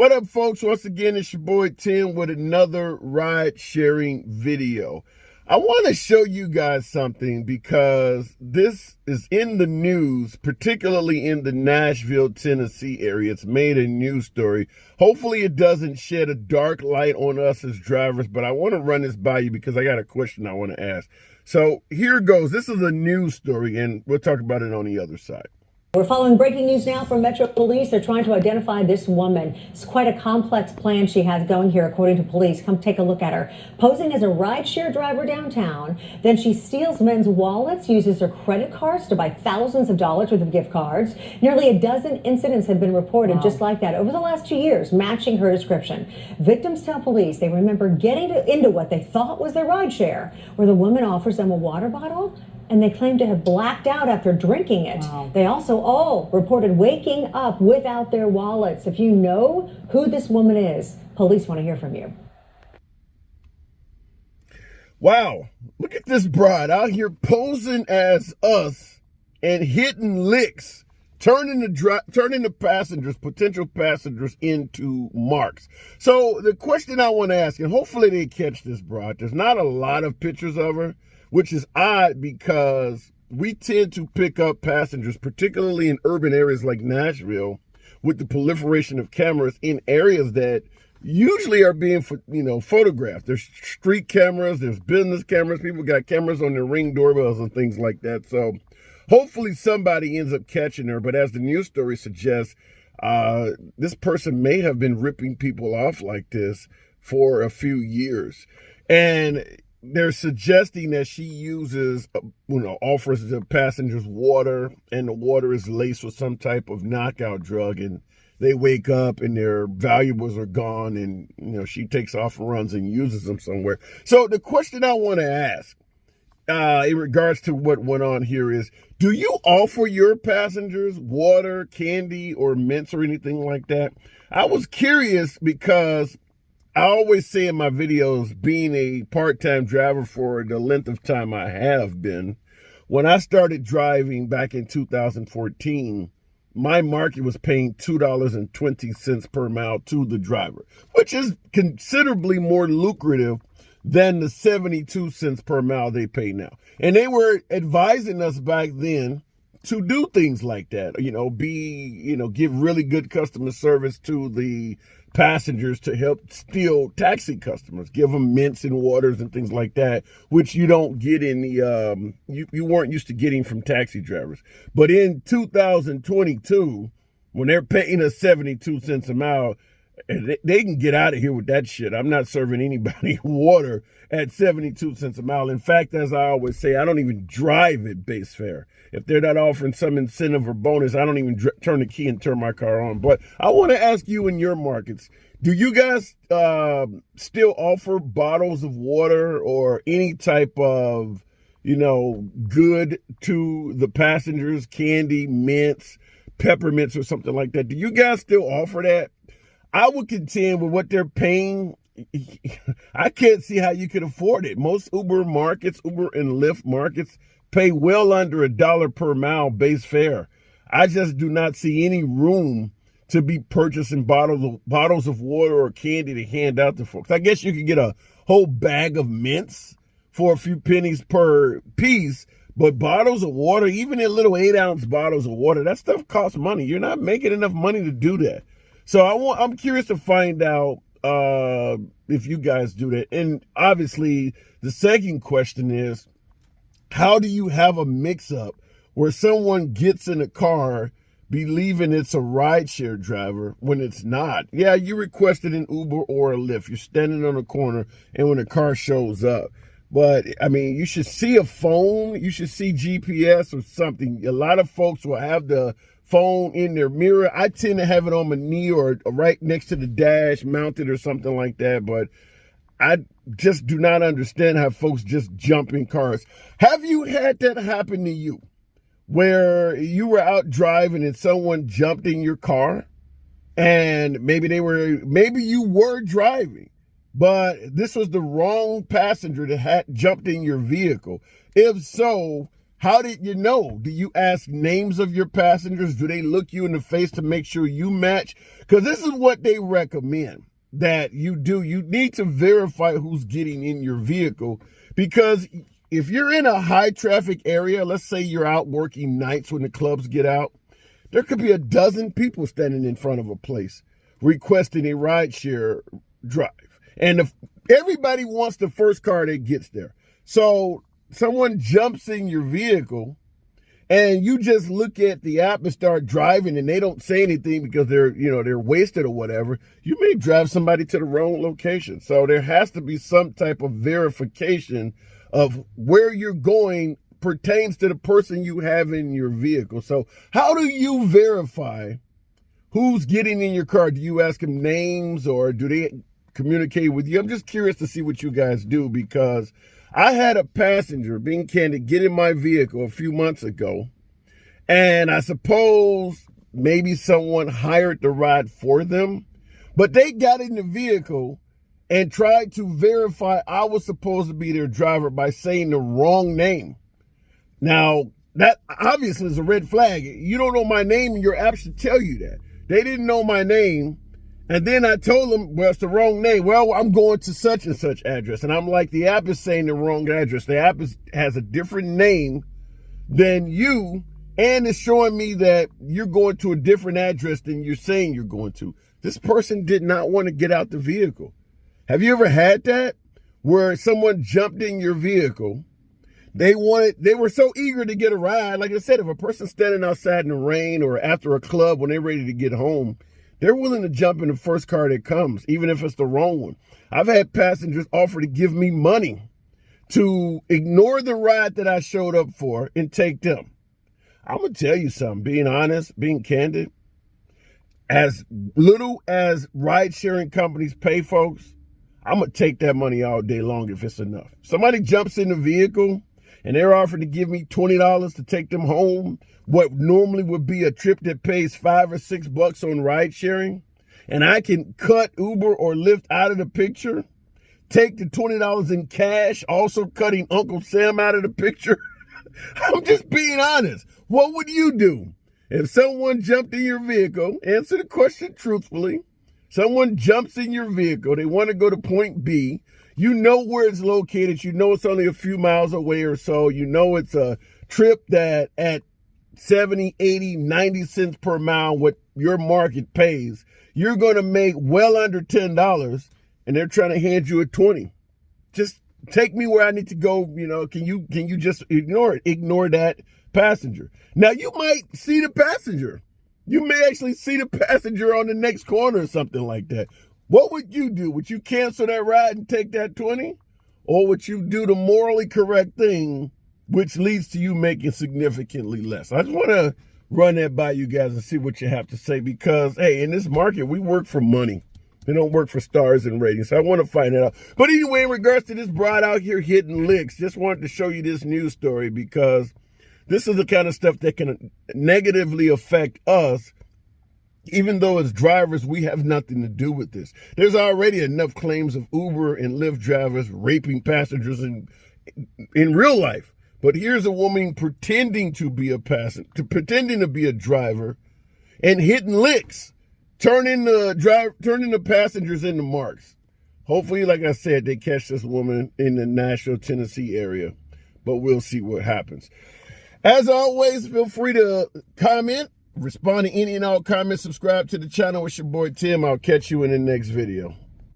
What up, folks? Once again, it's your boy Tim with another ride sharing video. I want to show you guys something because this is in the news, particularly in the Nashville, Tennessee area. It's made a news story. Hopefully it doesn't shed a dark light on us as drivers, but I want to run this by you because I got a question I want to ask. So here goes. This is a news story, and we'll talk about it on the other side. We're following breaking news now from Metro Police. They're trying to identify this woman. It's quite a complex plan she has going here, according to police. Come take a look at her. Posing as a rideshare driver downtown. Then she steals men's wallets, uses their credit cards to buy thousands of dollars worth of gift cards. Nearly a dozen incidents have been reported just like that over the last 2 years, matching her description. Victims tell police they remember getting into what they thought was their rideshare, where the woman offers them a water bottle, and they claim to have blacked out after drinking it. Wow. They also all reported waking up without their wallets. If you know who this woman is, police want to hear from you. Wow, look at this broad out here posing as us and hitting licks, turning the passengers, potential passengers, into marks. So the question I want to ask, and hopefully they catch this broad, there's not a lot of pictures of her, which is odd because we tend to pick up passengers, particularly in urban areas like Nashville, with the proliferation of cameras in areas that usually are being, photographed. There's street cameras, there's business cameras, people got cameras on their Ring doorbells and things like that. So hopefully somebody ends up catching her. But as the news story suggests, this person may have been ripping people off like this for a few years. And they're suggesting that she uses, offers the passengers water, and the water is laced with some type of knockout drug, and they wake up and their valuables are gone, and, she takes off and runs and uses them somewhere. So the question I want to ask, in regards to what went on here is, do you offer your passengers water, candy, or mints or anything like that? I was curious because I always say in my videos, being a part-time driver for the length of time I have been, when I started driving back in 2014, my market was paying $2.20 per mile to the driver, which is considerably more lucrative than the 72 cents per mile they pay now. And they were advising us back then to do things like that, give really good customer service to the passengers to help steal taxi customers, give them mints and waters and things like that, which you don't get in the, you weren't used to getting from taxi drivers. But in 2022, when they're paying us 72 cents a mile, they can get out of here with that shit. I'm not serving anybody water at 72 cents a mile. In fact, as I always say, I don't even drive at base fare. If they're not offering some incentive or bonus, I don't even turn the key and turn my car on. But I want to ask you, in your markets, do you guys still offer bottles of water or any type of, good to the passengers, candy, mints, peppermints, or something like that? Do you guys still offer that? I would contend with what they're paying, I can't see how you could afford it. Most Uber and Lyft markets pay well under $1 per mile base fare. I just do not see any room to be purchasing bottles of water or candy to hand out to folks. I guess you could get a whole bag of mints for a few pennies per piece, but bottles of water, even in little 8-ounce bottles of water, that stuff costs money. You're not making enough money to do that. So I'm curious to find out if you guys do that. And obviously, the second question is, how do you have a mix-up where someone gets in a car believing it's a rideshare driver when it's not? Yeah, you requested an Uber or a Lyft. You're standing on a corner, and when the car shows up. But, you should see a phone. You should see GPS or something. A lot of folks will have the phone in their mirror. I tend to have it on my knee or right next to the dash, mounted or something like that. But I just do not understand how folks just jump in cars. Have you had that happen to you, where you were out driving and someone jumped in your car, and maybe you were driving, but this was the wrong passenger that had jumped in your vehicle? If so, How did you know? Do you ask names of your passengers? Do they look you in the face to make sure you match? Because this is what they recommend that you do. You need to verify who's getting in your vehicle, because if you're in a high traffic area, let's say you're out working nights when the clubs get out, there could be a dozen people standing in front of a place requesting a rideshare drive. And if everybody wants the first car that gets there. So someone jumps in your vehicle and you just look at the app and start driving and they don't say anything because they're wasted or whatever, you may drive somebody to the wrong location. So there has to be some type of verification of where you're going pertains to the person you have in your vehicle. So how do you verify who's getting in your car? Do you ask them names or do they communicate with you? I'm just curious to see what you guys do, because I had a passenger, being candid, get in my vehicle a few months ago, and I suppose maybe someone hired the ride for them, but they got in the vehicle and tried to verify I was supposed to be their driver by saying the wrong name. Now, that obviously is a red flag. You don't know my name and your app should tell you that. They didn't know my name. And then I told them, well, it's the wrong name. Well, I'm going to such and such address. And I'm like, the app is saying the wrong address. The app has a different name than you, and it's showing me that you're going to a different address than you're saying you're going to. This person did not want to get out the vehicle. Have you ever had that? Where someone jumped in your vehicle. They were so eager to get a ride. Like I said, if a person's standing outside in the rain or after a club when they're ready to get home, they're willing to jump in the first car that comes, even if it's the wrong one. I've had passengers offer to give me money to ignore the ride that I showed up for and take them. I'm going to tell you something, being honest, being candid, as little as ride-sharing companies pay folks, I'm going to take that money all day long if it's enough. Somebody jumps in the vehicle and they're offering to give me $20 to take them home, what normally would be a trip that pays $5 or $6 on ride sharing, and I can cut Uber or Lyft out of the picture, take the $20 in cash, also cutting Uncle Sam out of the picture. I'm just being honest. What would you do if someone jumped in your vehicle? Answer the question truthfully. Someone jumps in your vehicle. They want to go to point B. You know where it's located. You know it's only a few miles away or so. You know it's a trip that at 70, 80, 90 cents per mile, what your market pays, you're going to make well under $10, and they're trying to hand you a 20. Just take me where I need to go. Can you just ignore it? Ignore that passenger. Now, you might see the passenger. You may actually see the passenger on the next corner or something like that. What would you do? Would you cancel that ride and take that 20? Or would you do the morally correct thing, which leads to you making significantly less? I just want to run that by you guys and see what you have to say, because, hey, in this market, we work for money. We don't work for stars and ratings. So I want to find it out. But anyway, in regards to this broad out here hitting licks, just wanted to show you this news story, because this is the kind of stuff that can negatively affect us. Even though as drivers, we have nothing to do with this. There's already enough claims of Uber and Lyft drivers raping passengers in real life. But here's a woman pretending to be a passenger, pretending to be a driver, and hitting licks, turning the passengers into marks. Hopefully, like I said, they catch this woman in the Nashville, Tennessee area. But we'll see what happens. As always, feel free to comment, respond to any and all comments, subscribe to the channel. It's your boy Tim. I'll catch you in the next video.